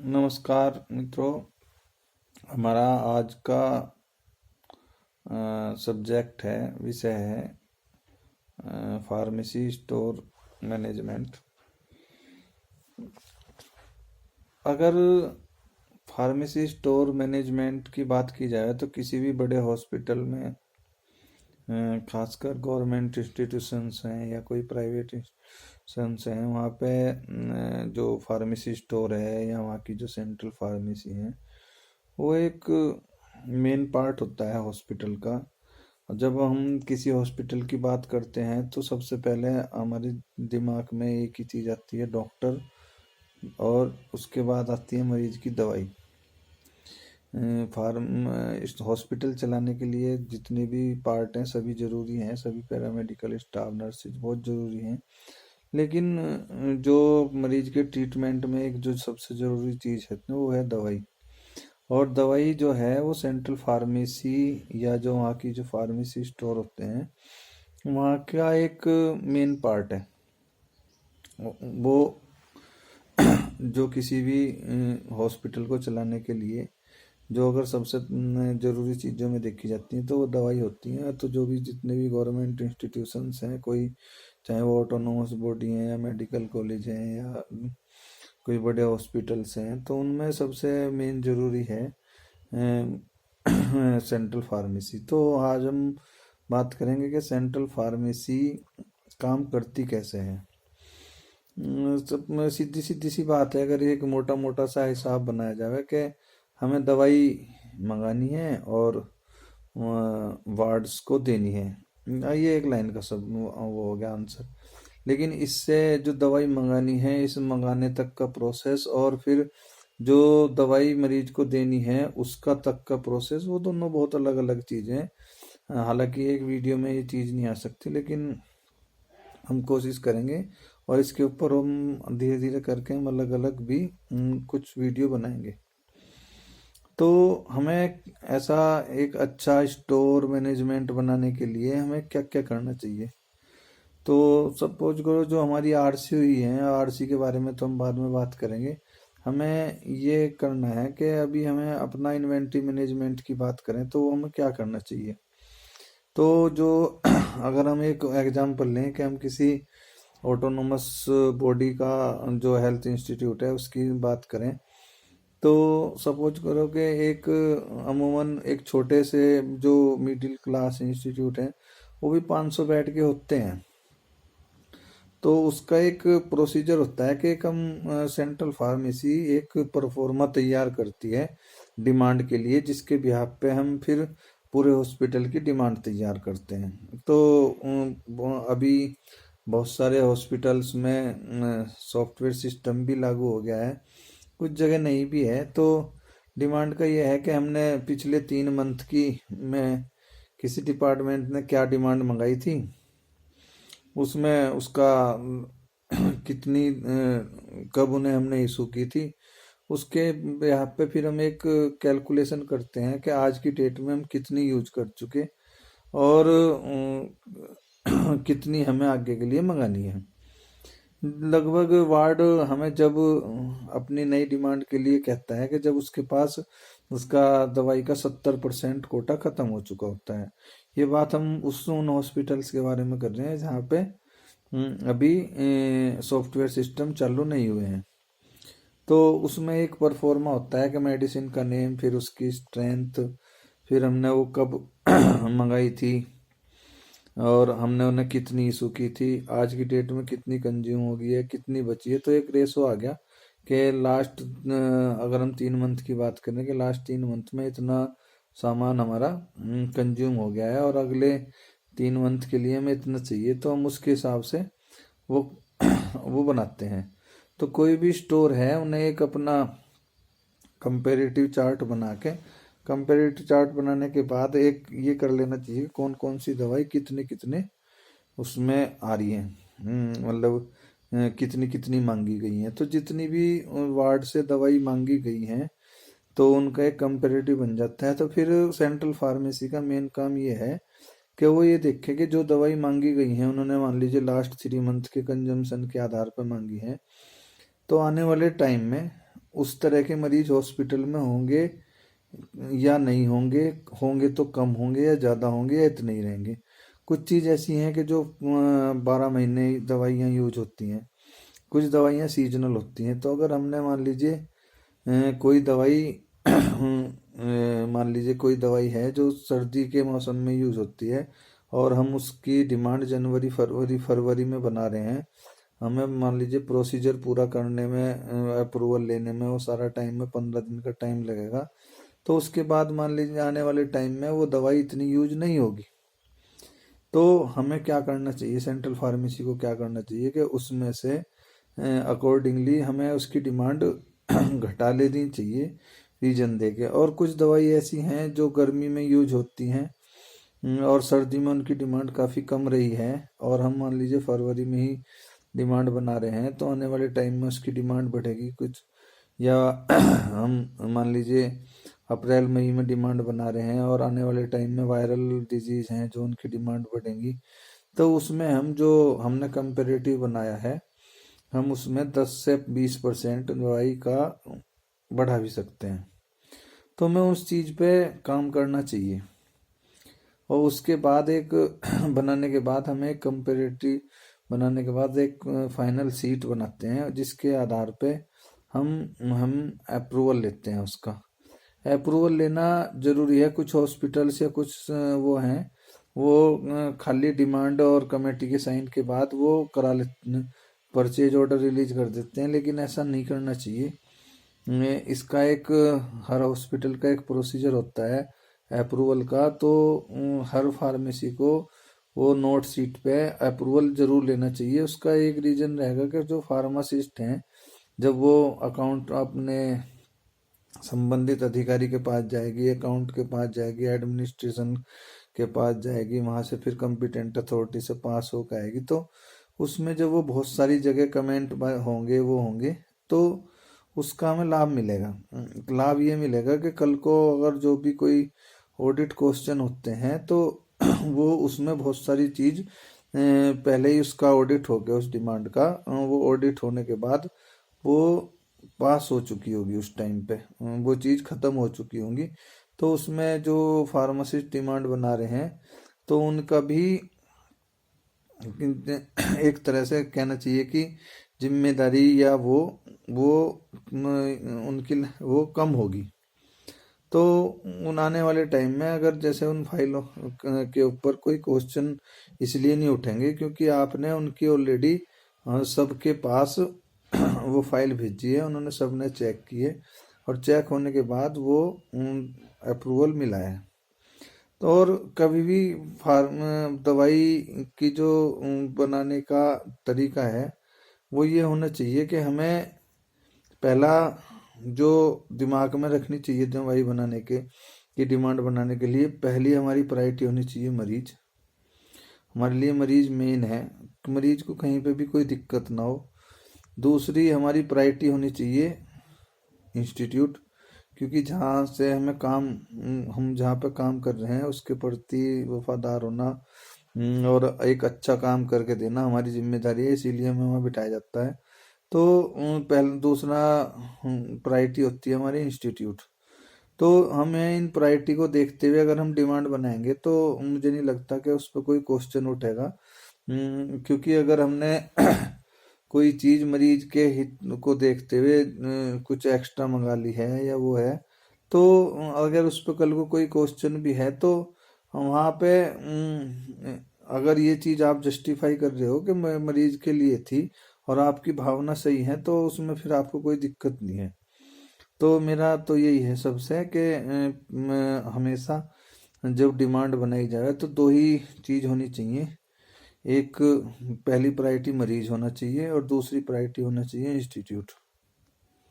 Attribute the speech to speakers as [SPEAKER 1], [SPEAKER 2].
[SPEAKER 1] नमस्कार मित्रों। हमारा आज का सब्जेक्ट है, विषय है फार्मेसी स्टोर मैनेजमेंट। अगर फार्मेसी स्टोर मैनेजमेंट की बात की जाए तो किसी भी बड़े हॉस्पिटल में, खासकर गवर्नमेंट इंस्टीट्यूशंस हैं या कोई प्राइवेट इंस्टीट्यूशंस हैं, वहाँ पे जो फार्मेसी स्टोर है या वहाँ की जो सेंट्रल फार्मेसी है वो एक मेन पार्ट होता है हॉस्पिटल का। जब हम किसी हॉस्पिटल की बात करते हैं तो सबसे पहले हमारे दिमाग में एक ही चीज़ आती है, डॉक्टर, और उसके बाद आती है मरीज की दवाई। इस हॉस्पिटल चलाने के लिए जितने भी पार्ट हैं सभी ज़रूरी हैं, सभी पैरामेडिकल स्टाफ, नर्सेज बहुत ज़रूरी हैं। लेकिन जो मरीज के ट्रीटमेंट में एक जो सबसे ज़रूरी चीज़ है वो है दवाई। और दवाई जो है वो सेंट्रल फार्मेसी या जो वहाँ की जो फार्मेसी स्टोर होते हैं वहाँ का एक मेन पार्ट है। वो जो किसी भी हॉस्पिटल को चलाने के लिए जो अगर सबसे ज़रूरी चीज़ों में देखी जाती हैं तो वो दवाई होती हैं। तो जो भी जितने भी गवर्नमेंट इंस्टीट्यूशंस हैं, कोई चाहे वो ऑटोनोमस बॉडी हैं या मेडिकल कॉलेज हैं या कोई बड़े हॉस्पिटल्स हैं, तो उनमें सबसे मेन ज़रूरी है सेंट्रल फार्मेसी। तो आज हम बात करेंगे कि सेंट्रल फार्मेसी काम करती कैसे है। सब में सीधी सीधी सी बात है, अगर एक मोटा मोटा सा हिसाब बनाया जाए कि हमें दवाई मंगानी है और वार्ड्स को देनी है, ये एक लाइन का सब वो हो गया आंसर। लेकिन इससे जो दवाई मंगानी है, इस मंगाने तक का प्रोसेस और फिर जो दवाई मरीज को देनी है उसका तक का प्रोसेस, वो दोनों बहुत अलग अलग चीज़ें हैं। हालांकि एक वीडियो में ये चीज़ नहीं आ सकती, लेकिन हम कोशिश करेंगे और इसके ऊपर हम धीरे धीरे करके हम अलग अलग भी कुछ वीडियो बनाएंगे। तो हमें ऐसा एक अच्छा स्टोर मैनेजमेंट बनाने के लिए हमें क्या क्या करना चाहिए। तो सपोज करो जो हमारी आरसी हुई है, आरसी के बारे में तो हम बाद में बात करेंगे। हमें ये करना है कि अभी हमें अपना इन्वेंट्री मैनेजमेंट की बात करें तो हमें क्या करना चाहिए। तो जो अगर हम एक एग्जांपल लें कि हम किसी ऑटोनोमस बॉडी का जो हेल्थ इंस्टीट्यूट है उसकी बात करें, तो सपोज करो कि एक अमूमन एक छोटे से जो मिडिल क्लास इंस्टीट्यूट है वो भी 500 बेड के होते हैं। तो उसका एक प्रोसीजर होता है कि एक हम सेंट्रल फार्मेसी एक परफॉर्मा तैयार करती है डिमांड के लिए, जिसके बिहाफ पे हम फिर पूरे हॉस्पिटल की डिमांड तैयार करते हैं। तो अभी बहुत सारे हॉस्पिटल्स में सॉफ्टवेयर सिस्टम भी लागू हो गया है, कुछ जगह नहीं भी है। तो डिमांड का ये है कि हमने पिछले 3 मंथ की में किसी डिपार्टमेंट ने क्या डिमांड मंगाई थी, उसमें उसका कितनी कब उन्हें हमने इशू की थी, उसके यहाँ पे फिर हम एक कैलकुलेशन करते हैं कि आज की डेट में हम कितनी यूज कर चुके और कितनी हमें आगे के लिए मंगानी है। लगभग वार्ड हमें जब अपनी नई डिमांड के लिए कहता है कि जब उसके पास उसका दवाई का 70% कोटा खत्म हो चुका होता है। ये बात हम उन हॉस्पिटल्स के बारे में कर रहे हैं जहाँ पे अभी सॉफ्टवेयर सिस्टम चालू नहीं हुए हैं। तो उसमें एक परफॉर्मा होता है कि मेडिसिन का नेम, फिर उसकी स्ट्रेंथ, फिर हमने वो कब मंगाई थी और हमने उन्हें कितनी इशू की थी, आज की डेट में कितनी कंज्यूम हो गई है, कितनी बची है। तो एक रेशो आ गया कि लास्ट अगर हम 3 मंथ की बात करें कि लास्ट 3 मंथ में इतना सामान हमारा कंज्यूम हो गया है और अगले 3 मंथ के लिए हमें इतना चाहिए, तो हम उसके हिसाब से वो वो बनाते हैं। तो कोई भी स्टोर है उन्हें एक अपना कंपेरेटिव चार्ट बना के, कंपेरेटिव चार्ट बनाने के बाद एक ये कर लेना चाहिए कौन कौन सी दवाई कितने कितने उसमें आ रही है, मतलब कितनी कितनी मांगी गई है। तो जितनी भी वार्ड से दवाई मांगी गई है तो उनका एक कंपेरेटिव बन जाता है। तो फिर सेंट्रल फार्मेसी का मेन काम ये है कि वो ये देखे कि जो दवाई मांगी गई है उन्होंने मान लीजिए लास्ट 3 मंथ के कंजम्पशन के आधार पर मांगी है, तो आने वाले टाइम में उस तरह के मरीज हॉस्पिटल में होंगे या नहीं होंगे, होंगे तो कम होंगे या ज़्यादा होंगे या इतने ही रहेंगे। कुछ चीज़ ऐसी हैं कि जो 12 महीने दवाइयाँ यूज होती हैं, कुछ दवाइयाँ सीजनल होती हैं। तो अगर हमने मान लीजिए कोई दवाई मान लीजिए कोई दवाई है जो सर्दी के मौसम में यूज होती है और हम उसकी डिमांड जनवरी फरवरी फरवरी में बना रहे हैं, हमें मान लीजिए प्रोसीजर पूरा करने में, अप्रूवल लेने में वो सारा टाइम में 15 दिन का टाइम लगेगा। तो उसके बाद मान लीजिए आने वाले टाइम में वो दवाई इतनी यूज नहीं होगी। तो हमें क्या करना चाहिए, सेंट्रल फार्मेसी को क्या करना चाहिए कि उसमें से अकॉर्डिंगली हमें उसकी डिमांड घटा लेनी चाहिए रीजन दे के। और कुछ दवाई ऐसी हैं जो गर्मी में यूज होती हैं और सर्दी में उनकी डिमांड काफ़ी कम रही है, और हम मान लीजिए फरवरी में ही डिमांड बना रहे हैं, तो आने वाले टाइम में उसकी डिमांड बढ़ेगी कुछ। या हम मान लीजिए अप्रैल मई में डिमांड बना रहे हैं और आने वाले टाइम में वायरल डिजीज हैं जो उनकी डिमांड बढ़ेंगी। तो उसमें हम जो हमने कंपेरेटिव बनाया है, हम उसमें 10 से 20% दवाई का बढ़ा भी सकते हैं। तो हमें उस चीज़ पे काम करना चाहिए। और उसके बाद एक बनाने के बाद हमें एक कंपेरेटिव बनाने के बाद एक फाइनल सीट बनाते हैं जिसके आधार पे हम अप्रूवल लेते हैं उसका। अप्रूवल लेना ज़रूरी है। कुछ हॉस्पिटल्स या कुछ वो हैं, वो खाली डिमांड और कमेटी के साइन के बाद वो करा लेते, परचेज ऑर्डर रिलीज कर देते हैं, लेकिन ऐसा नहीं करना चाहिए। इसका एक हर हॉस्पिटल का एक प्रोसीजर होता है अप्रूवल का। तो हर फार्मेसी को वो नोट सीट पे अप्रूवल जरूर लेना चाहिए। उसका एक रीजन रहेगा कि जो फार्मासिस्ट हैं, जब वो अकाउंट अपने संबंधित अधिकारी के पास जाएगी, अकाउंट के पास जाएगी, एडमिनिस्ट्रेशन के पास जाएगी, वहाँ से फिर कॉम्पिटेंट अथॉरिटी से पास होकर आएगी, तो उसमें जब वो बहुत सारी जगह कमेंट होंगे वो होंगे, तो उसका हमें लाभ मिलेगा। लाभ ये मिलेगा कि कल को अगर जो भी कोई ऑडिट क्वेश्चन होते हैं तो वो उसमें बहुत सारी चीज़ पहले ही उसका ऑडिट हो गया, उस डिमांड का वो ऑडिट होने के बाद वो पास हो चुकी होगी, उस टाइम पे वो चीज़ ख़त्म हो चुकी होंगी। तो उसमें जो फार्मासिस्ट डिमांड बना रहे हैं तो उनका भी एक तरह से कहना चाहिए कि जिम्मेदारी या वो उनकी वो कम होगी। तो उन आने वाले टाइम में अगर जैसे उन फाइलों के ऊपर कोई क्वेश्चन इसलिए नहीं उठेंगे क्योंकि आपने उनकी ऑलरेडी सबके पास वो फाइल भेजी है, उन्होंने सबने चेक किए और चेक होने के बाद वो अप्रूवल मिला है। तो और कभी भी दवाई की जो बनाने का तरीका है वो ये होना चाहिए कि हमें पहला जो दिमाग में रखनी चाहिए दवाई बनाने के की डिमांड बनाने के लिए, पहली हमारी प्रायोरिटी होनी चाहिए मरीज। हमारे लिए मरीज मेन है, मरीज को कहीं पे भी कोई दिक्कत ना हो। दूसरी हमारी प्रायोरिटी होनी चाहिए इंस्टीट्यूट, क्योंकि जहाँ से हमें काम हम जहाँ पे काम कर रहे हैं उसके प्रति वफादार होना और एक अच्छा काम करके देना हमारी जिम्मेदारी है, इसीलिए हमें वहाँ बिठाया जाता है। तो पहले दूसरा प्रायोरिटी होती है हमारी इंस्टीट्यूट। तो हमें इन प्रायोरिटी को देखते हुए अगर हम डिमांड बनाएंगे तो मुझे नहीं लगता कि उस पर कोई क्वेश्चन उठेगा। क्योंकि अगर हमने कोई चीज़ मरीज के हित को देखते हुए कुछ एक्स्ट्रा मंगा ली है या वो है, तो अगर उस पर कल को कोई क्वेश्चन भी है तो वहाँ पे अगर ये चीज़ आप जस्टिफाई कर रहे हो कि मरीज के लिए थी और आपकी भावना सही है, तो उसमें फिर आपको कोई दिक्कत नहीं है। तो मेरा तो यही है सबसे कि हमेशा जब डिमांड बनाई जाए तो दो ही चीज़ होनी चाहिए। एक पहली प्रायोरिटी मरीज होना चाहिए और दूसरी प्रायोरिटी होना चाहिए इंस्टीट्यूट।